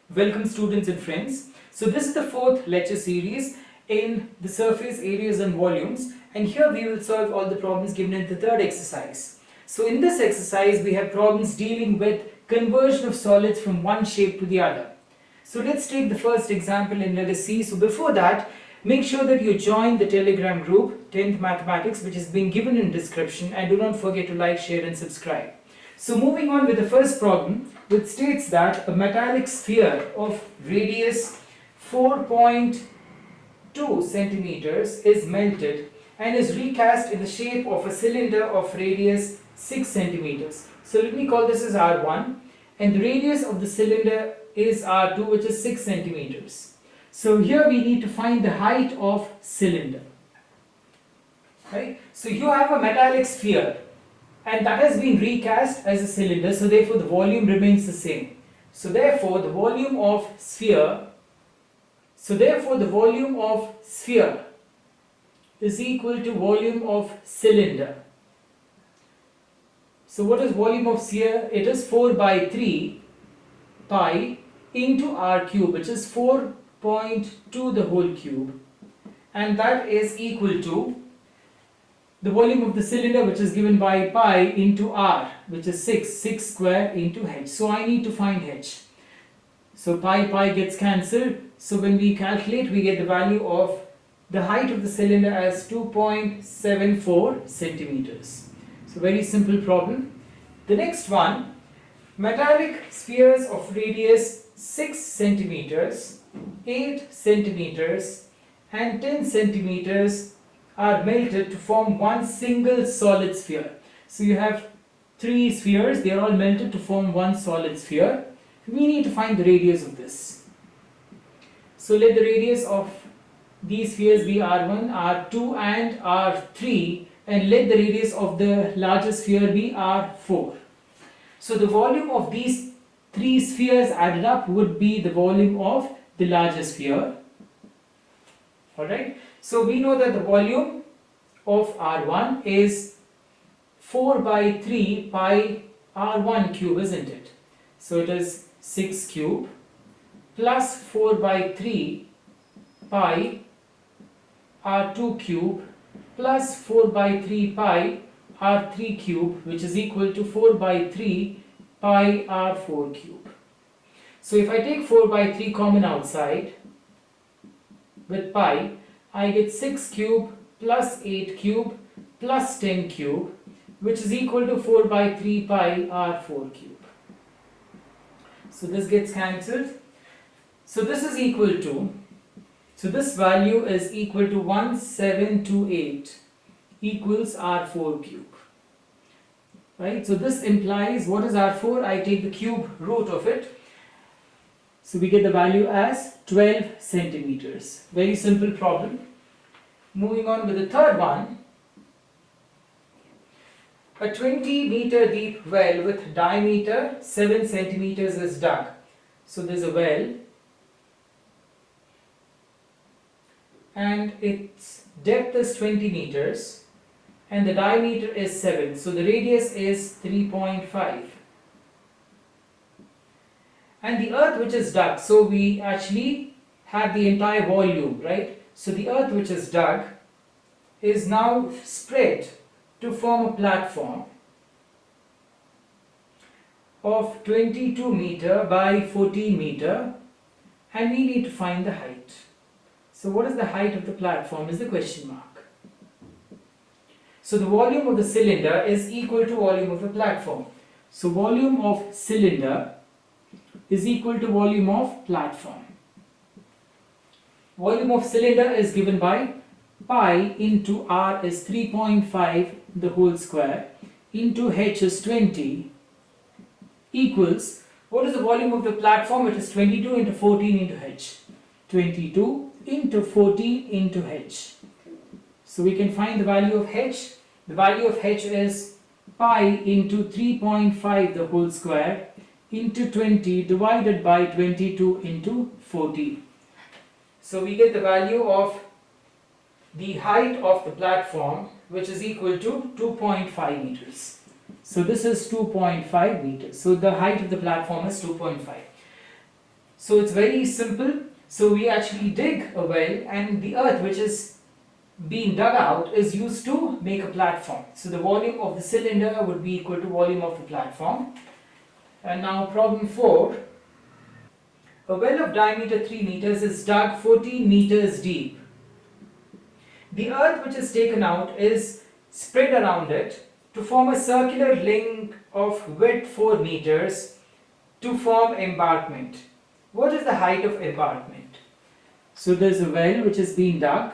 Welcome students and friends. So this is the fourth lecture series in the surface areas and volumes, and here we will solve all the problems given in the third exercise. So in this exercise we have problems dealing with conversion of solids from one shape to the other. So let's take the first example and let us see. So before that, make sure that you join the Telegram group 10th Mathematics, which is being given in description, and do not forget to like, share and subscribe. So moving on with the first problem, which states that a metallic sphere of radius 4.2 centimeters is melted and is recast in the shape of a cylinder of radius 6 centimeters. So let me call this as R1, and the radius of the cylinder is R2, which is 6 centimeters. So here we need to find the height of cylinder. Right? So you have a metallic sphere, and that has been recast as a cylinder, so therefore the volume remains the same. So therefore the volume of sphere is equal to volume of cylinder. So what is volume of sphere? It is 4 by 3 pi into r cube, which is 4.2 the whole cube, and that is equal to the volume of the cylinder, which is given by pi into r, which is 6 square into h. So I need to find h. So pi gets cancelled. So when we calculate, we get the value of the height of the cylinder as 2.74 centimeters. So very simple problem. The next one, metallic spheres of radius 6 centimeters, 8 centimeters and 10 centimeters are melted to form one single solid sphere. So you have three spheres, they are all melted to form one solid sphere. We need to find the radius of this. So let the radius of these spheres be R1, R2 and R3, and let the radius of the largest sphere be R4. So the volume of these three spheres added up would be the volume of the largest sphere. Alright, so we know that the volume of R1 is 4 by 3 pi R1 cube, isn't it? So it is 6 cube plus 4 by 3 pi R2 cube plus 4 by 3 pi R3 cube, which is equal to 4 by 3 pi R4 cube. So if I take 4 by 3 common outside with pi, I get 6 cube plus 8 cube plus 10 cube, which is equal to 4 by 3 pi R4 cube. So this gets cancelled. So this is equal to, so this value is equal to 1728 equals R4 cube. Right? So this implies, what is R4? I take the cube root of it. So we get the value as 12 centimeters. Very simple problem. Moving on with the third one. A 20-meter deep well with diameter 7 centimeters is dug. So there's a well and its depth is 20 meters and the diameter is 7. So the radius is 3.5. And the earth which is dug, so we actually have the entire volume, right? So the earth which is dug is now spread to form a platform of 22 meter by 14 meter, and we need to find the height. So what is the height of the platform is the question mark. So the volume of the cylinder is equal to volume of the platform. So volume of cylinder is equal to volume of platform. Volume of cylinder is given by pi into r is 3.5 the whole square into h is 20 equals, what is the volume of the platform? It is 22 into 14 into h. 22 into 14 into h. So we can find the value of h. The value of h is pi into 3.5 the whole square into 20 divided by 22 into 14. So we get the value of the height of the platform, which is equal to 2.5 meters. So this is 2.5 meters. So the height of the platform is 2.5. So it's very simple. So we actually dig a well, and the earth which is being dug out is used to make a platform. So the volume of the cylinder would be equal to volume of the platform. And now problem 4. A well of diameter 3 meters is dug 14 meters deep. The earth which is taken out is spread around it to form a circular ring of width 4 meters to form embankment. What is the height of embankment? So there's a well which is being dug,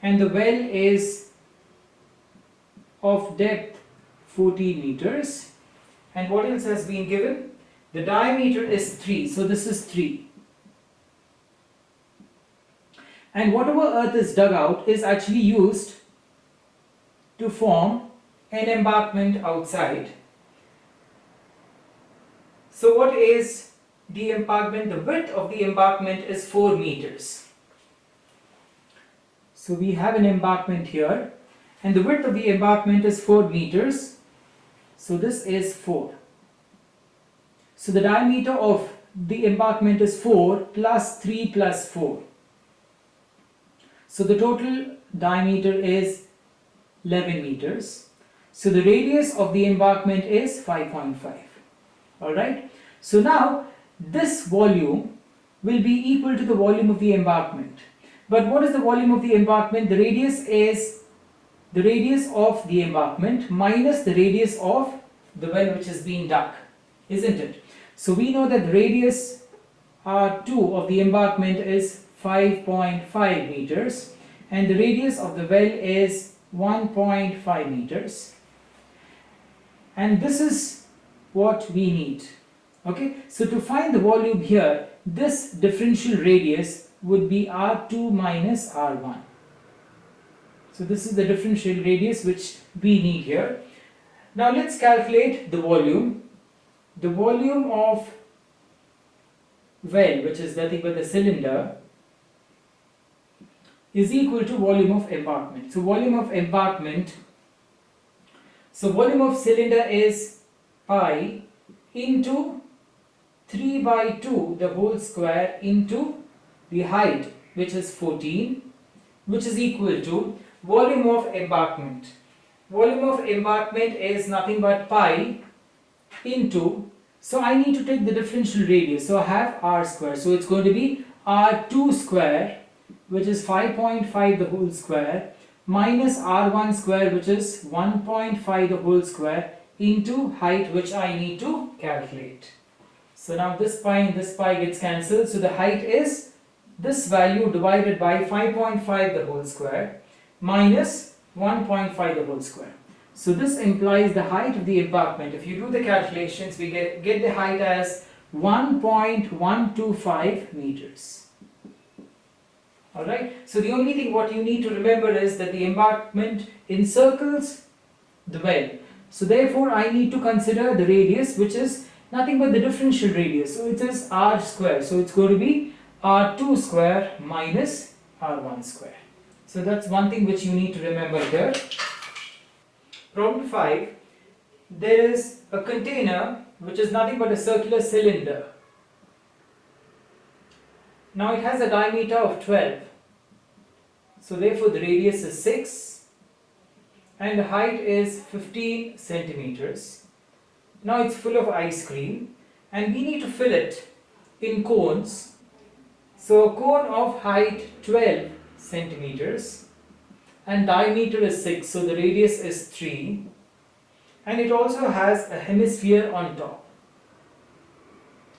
and the well is of depth 14 meters. And what else has been given? The diameter is 3, so this is 3. And whatever earth is dug out is actually used to form an embankment outside. So what is the embankment? The width of the embankment is 4 meters. So we have an embankment here, and the width of the embankment is 4 meters. So this is 4. So the diameter of the embankment is 4 plus 3 plus 4. So the total diameter is 11 meters. So the radius of the embankment is 5.5. Alright. So now this volume will be equal to the volume of the embankment. But what is the volume of the embankment? The radius is the radius of the embankment minus the radius of the well which is being dug, isn't it? So we know that the radius R2 of the embankment is 5.5 meters, and the radius of the well is 1.5 meters, and this is what we need. Okay, so to find the volume here, this differential radius would be R2 minus R1. So this is the differential radius which we need here. Now let's calculate the volume. The volume of well, which is nothing but the cylinder, is equal to volume of embankment. So volume of embankment, so volume of cylinder is pi into 3 by 2 the whole square into the height, which is 14, which is equal to volume of embankment. Volume of embankment is nothing but pi into, so I need to take the differential radius, so I have r square, so it's going to be r2 square, which is 5.5 the whole square, minus r1 square, which is 1.5 the whole square, into height, which I need to calculate. So now this pi and this pi gets cancelled, so the height is this value divided by 5.5 the whole square minus 1.5 the whole square. So this implies the height of the embankment. If you do the calculations, we get the height as 1.125 meters. Alright, so the only thing what you need to remember is that the embankment encircles the well. So therefore I need to consider the radius, which is nothing but the differential radius. So it is r square. So it's going to be r2 square minus r1 square. So that's one thing which you need to remember here. Problem 5. There is a container which is nothing but a circular cylinder. Now it has a diameter of 12. So therefore the radius is 6 and the height is 15 centimeters. Now it's full of ice cream and we need to fill it in cones. So a cone of height 12 centimeters and diameter is 6, so the radius is 3, and it also has a hemisphere on top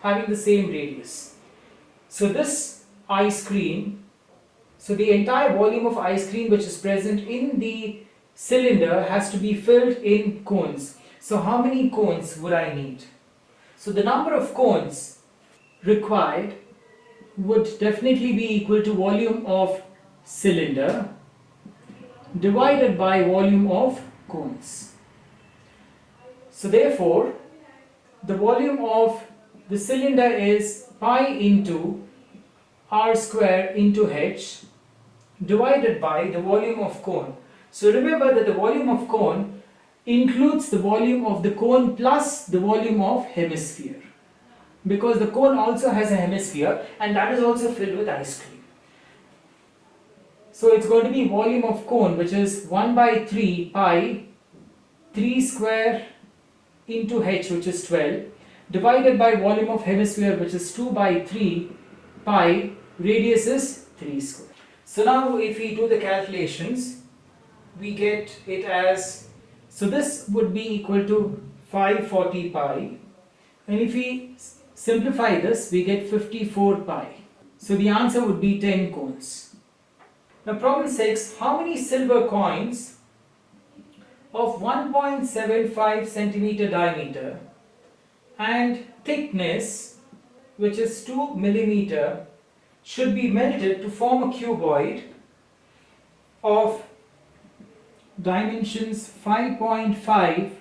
having the same radius. So this ice cream, so the entire volume of ice cream which is present in the cylinder has to be filled in cones. So how many cones would I need? So the number of cones required would definitely be equal to volume of cylinder divided by volume of cones. So therefore the volume of the cylinder is pi into r square into h divided by the volume of cone. So remember that the volume of cone includes the volume of the cone plus the volume of hemisphere. because the cone also has a hemisphere and that is also filled with ice cream. So it's going to be volume of cone, which is 1 by 3 pi 3 square into h, which is 12, divided by volume of hemisphere, which is 2 by 3 pi, radius is 3 square. So now if we do the calculations, we get it as, so this would be equal to 540 pi, and if we simplify this, we get 54 pi. So the answer would be 10 cones. Now problem 6, how many silver coins of 1.75 centimeter diameter and thickness, which is 2 millimeter, should be melted to form a cuboid of dimensions 5.5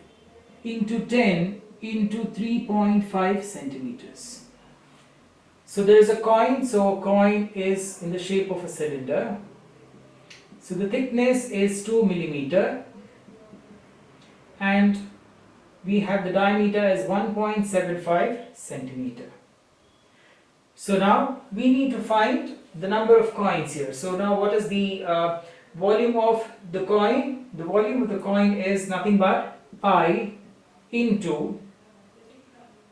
into 10 into 3.5 centimeters. So there is a coin, so a coin is in the shape of a cylinder. So the thickness is 2 millimeter and we have the diameter as 1.75 centimeter. So now we need to find the number of coins here. So now what is the volume of the coin? The volume of the coin is nothing but pi into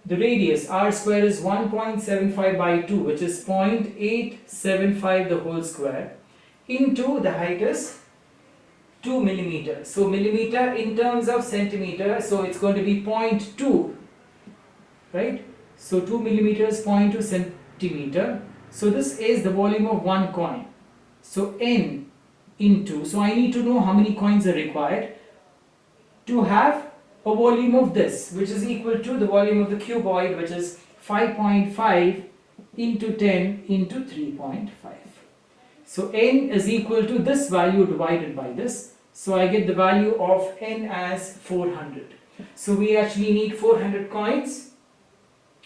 the radius. R square is 1.75 by 2, which is 0.875 the whole square, into the height is 2 millimeter. So millimeter in terms of centimeter, so it's going to be 0.2, right? So 2 millimeters, 0.2 centimeter. So this is the volume of one coin. So n into, so I need to know how many coins are required to have a volume of this, which is equal to the volume of the cuboid, which is 5.5 into 10 into 3.5. So n is equal to this value divided by this. So I get the value of n as 400. So we actually need 400 coins,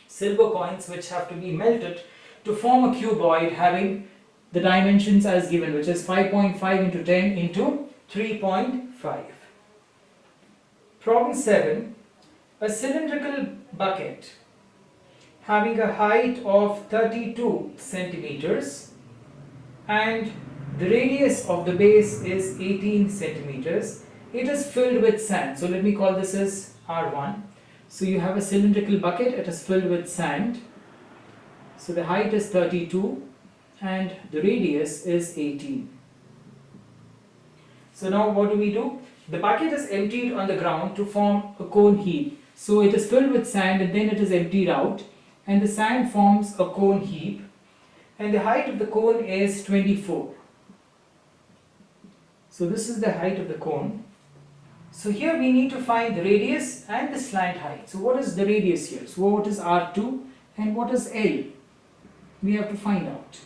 silver coins, which have to be melted to form a cuboid having the dimensions as given, which is 5.5 into 10 into 3.5. Problem 7. A cylindrical bucket having a height of 32 centimeters and the radius of the base is 18 centimeters. It is filled with sand. So let me call this as R1. So you have a cylindrical bucket, it is filled with sand. So the height is 32 and the radius is 18. So now what do? The bucket is emptied on the ground to form a cone heap. So it is filled with sand and then it is emptied out and the sand forms a cone heap and the height of the cone is 24. So this is the height of the cone. So here we need to find the radius and the slant height. So what is the radius here? So what is R2 and what is L? We have to find out.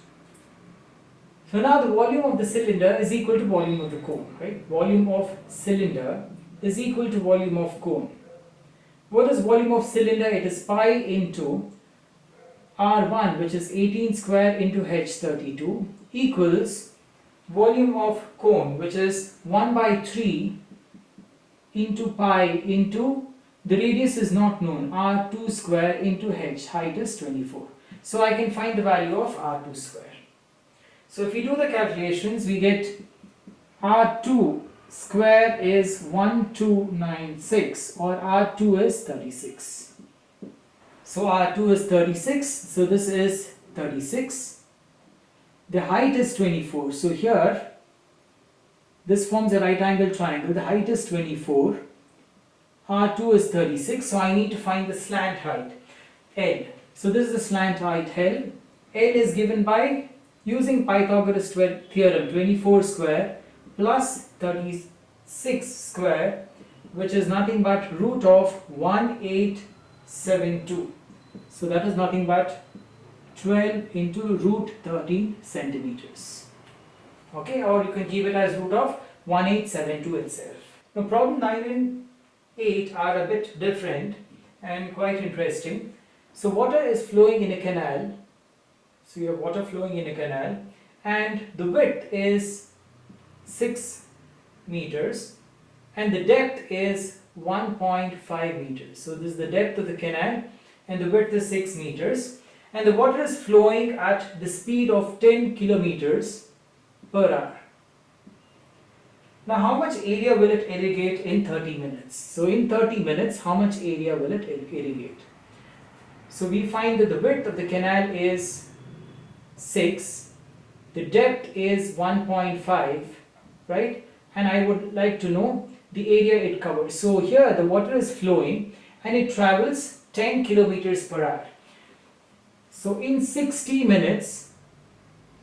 So now the volume of the cylinder is equal to volume of the cone, right? Volume of cylinder is equal to volume of cone. What is volume of cylinder? It is pi into R1, which is 18 square into H32, equals volume of cone, which is 1 by 3 into pi into, the radius is not known, R2 square into H, height is 24. So I can find the value of R2 square. So if we do the calculations, we get R2 square is 1296 or R2 is 36. So R2 is 36, so this is 36. The height is 24, so here this forms a right angle triangle. The height is 24, R2 is 36, so I need to find the slant height, L. So this is the slant height L. L is given by using Pythagoras theorem, 24 square plus 36 square, which is nothing but root of 1872. So that is nothing but 12 into root 13 centimeters. Okay, or you can keep it as root of 1872 itself. Now problem 9 and 8 are a bit different and quite interesting. So water is flowing in a canal. So you have water flowing in a canal and the width is 6 meters and the depth is 1.5 meters. So this is the depth of the canal and the width is 6 meters, and the water is flowing at the speed of 10 kilometers per hour. Now how much area will it irrigate in 30 minutes? So in 30 minutes, how much area will it irrigate? So we find that the width of the canal is 6, the depth is 1.5, right? And I would like to know the area it covers. So here the water is flowing and it travels 10 kilometers per hour. So in 60 minutes,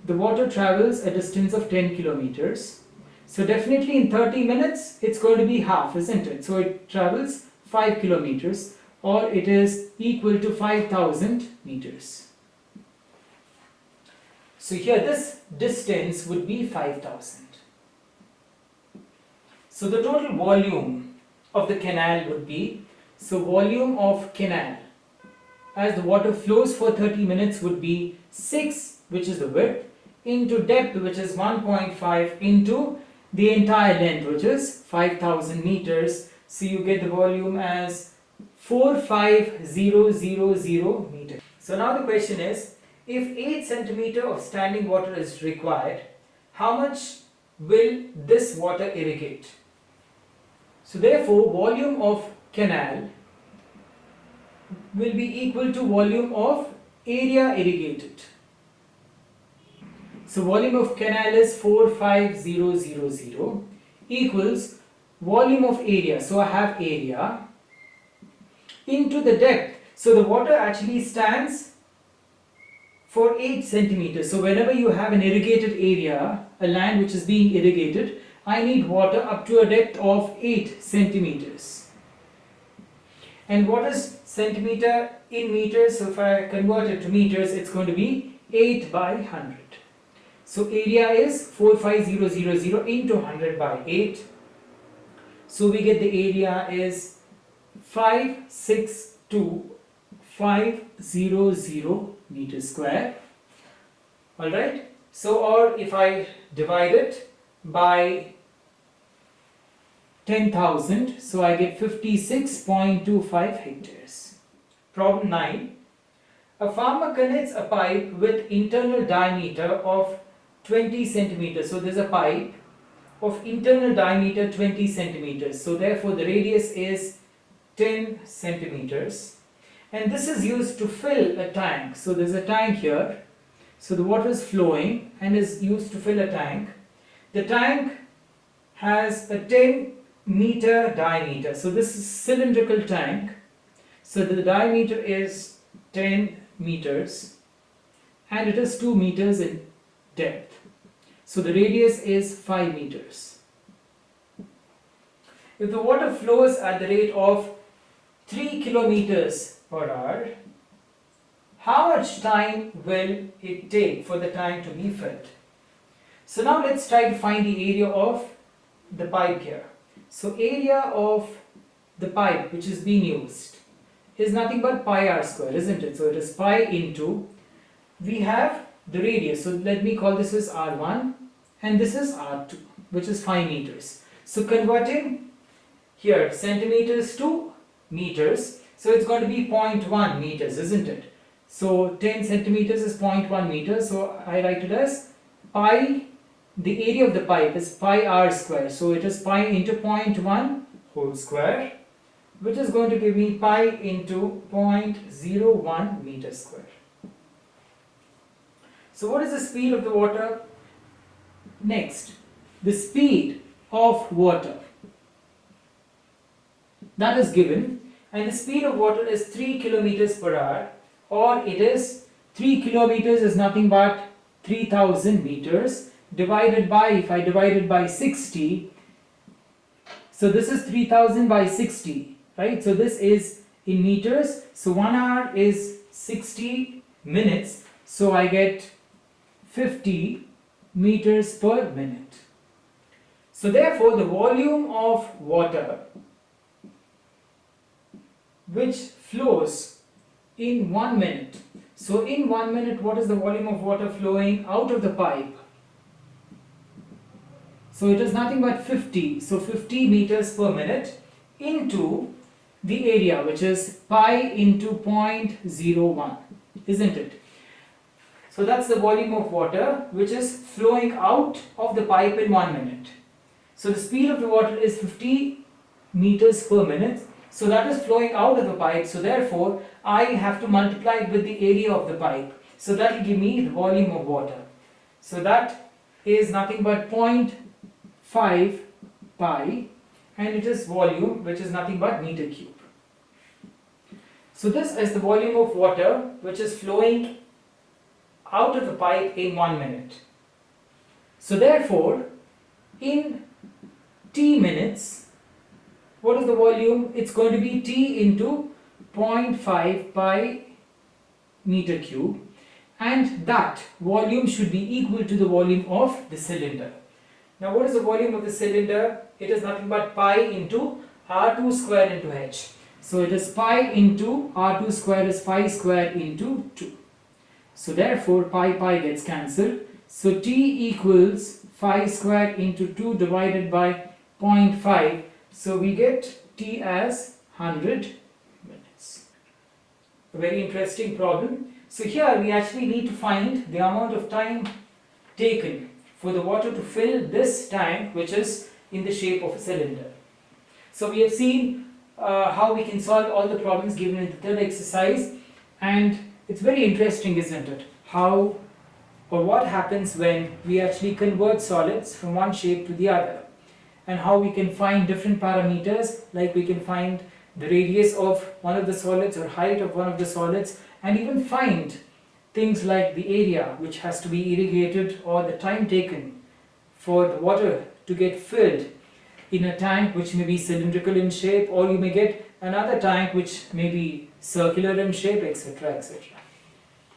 the water travels a distance of 10 kilometers. So definitely in 30 minutes, it's going to be half, isn't it? So it travels 5 kilometers, or it is equal to 5,000 meters. So here this distance would be 5,000. So the total volume of the canal would be, so volume of canal as the water flows for 30 minutes would be 6, which is the width, into depth, which is 1.5, into the entire length, which is 5,000 meters. So you get the volume as 45000 meters. So now the question is, if 8 centimeter of standing water is required, how much will this water irrigate? So therefore, volume of canal will be equal to volume of area irrigated. So volume of canal is 45000 equals volume of area. So I have area into the depth. So the water actually stands for 8 centimeters. So whenever you have an irrigated area, a land which is being irrigated, I need water up to a depth of 8 centimeters. And what is centimeter in meters? So if I convert it to meters, it's going to be 8 by 100. So area is 45000 into 100 by 8. So we get the area is 562,500 meters square. Alright. So or if I divide it by 10,000, so I get 56.25 hectares. Problem 9. A farmer connects a pipe with internal diameter of 20 centimeters. So there's a pipe of internal diameter 20 centimeters. So therefore the radius is 10 centimeters. And this is used to fill a tank. So there's a tank here. So the water is flowing and is used to fill a tank. The tank has a 10 meter diameter. So this is cylindrical tank. So the diameter is 10 meters and it is 2 meters in depth. So the radius is 5 meters. If the water flows at the rate of 3 kilometers per hour, how much time will it take for the tank to be filled? So now let's try to find the area of the pipe here. So area of the pipe which is being used is nothing but pi r square, isn't it? So it is pi into, we have the radius. So let me call this as r1 and this is r2, which is 5 meters. So converting here centimeters to meters, so it's going to be 0.1 meters, isn't it? So 10 centimeters is 0.1 meters. So I write it as pi, the area of the pipe is pi r square. So it is pi into 0.1 whole square, which is going to give me pi into 0.01 meter square. So what is the speed of the water? Next, the speed of water that is given, and the speed of water is 3 kilometers per hour, or it is 3 kilometers is nothing but 3000 meters divided by, if I divide it by 60, so this is 3000 by 60, right? So this is in meters. So 1 hour is 60 minutes. So I get 50 meters per minute. So therefore the volume of water which flows in 1 minute. So in 1 minute, what is the volume of water flowing out of the pipe? So it is nothing but 50. So 50 meters per minute into the area, which is pi into 0.01, isn't it? So that's the volume of water which is flowing out of the pipe in 1 minute. So the speed of the water is 50 meters per minute. So that is flowing out of the pipe. So therefore, I have to multiply it with the area of the pipe. So that will give me the volume of water. So that is nothing but 0.5 pi, and it is volume, which is nothing but meter cube. So this is the volume of water which is flowing out of the pipe in 1 minute. So therefore, in t minutes, what is the volume? It's going to be T into 0.5 pi meter cube, and that volume should be equal to the volume of the cylinder. Now what is the volume of the cylinder? It is nothing but pi into R2 square into H. So it is pi into R2 square is 5 square into 2. So therefore pi gets cancelled. So T equals 5 square into 2 divided by 0.5. So we get T as 100 minutes. A very interesting problem. So here we actually need to find the amount of time taken for the water to fill this tank, which is in the shape of a cylinder. So we have seen how we can solve all the problems given in the third exercise, and it's very interesting, isn't it? How or what happens when we actually convert solids from one shape to the other, and how we can find different parameters, like we can find the radius of one of the solids or height of one of the solids, and even find things like the area which has to be irrigated or the time taken for the water to get filled in a tank which may be cylindrical in shape, or you may get another tank which may be circular in shape, etc., etc.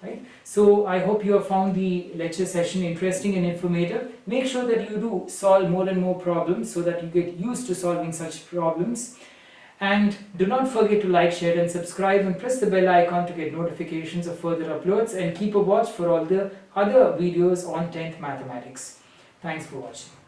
Right? So I hope you have found the lecture session interesting and informative. Make sure that you do solve more and more problems so that you get used to solving such problems. And do not forget to like, share and subscribe, and press the bell icon to get notifications of further uploads, and keep a watch for all the other videos on 10th mathematics. Thanks for watching.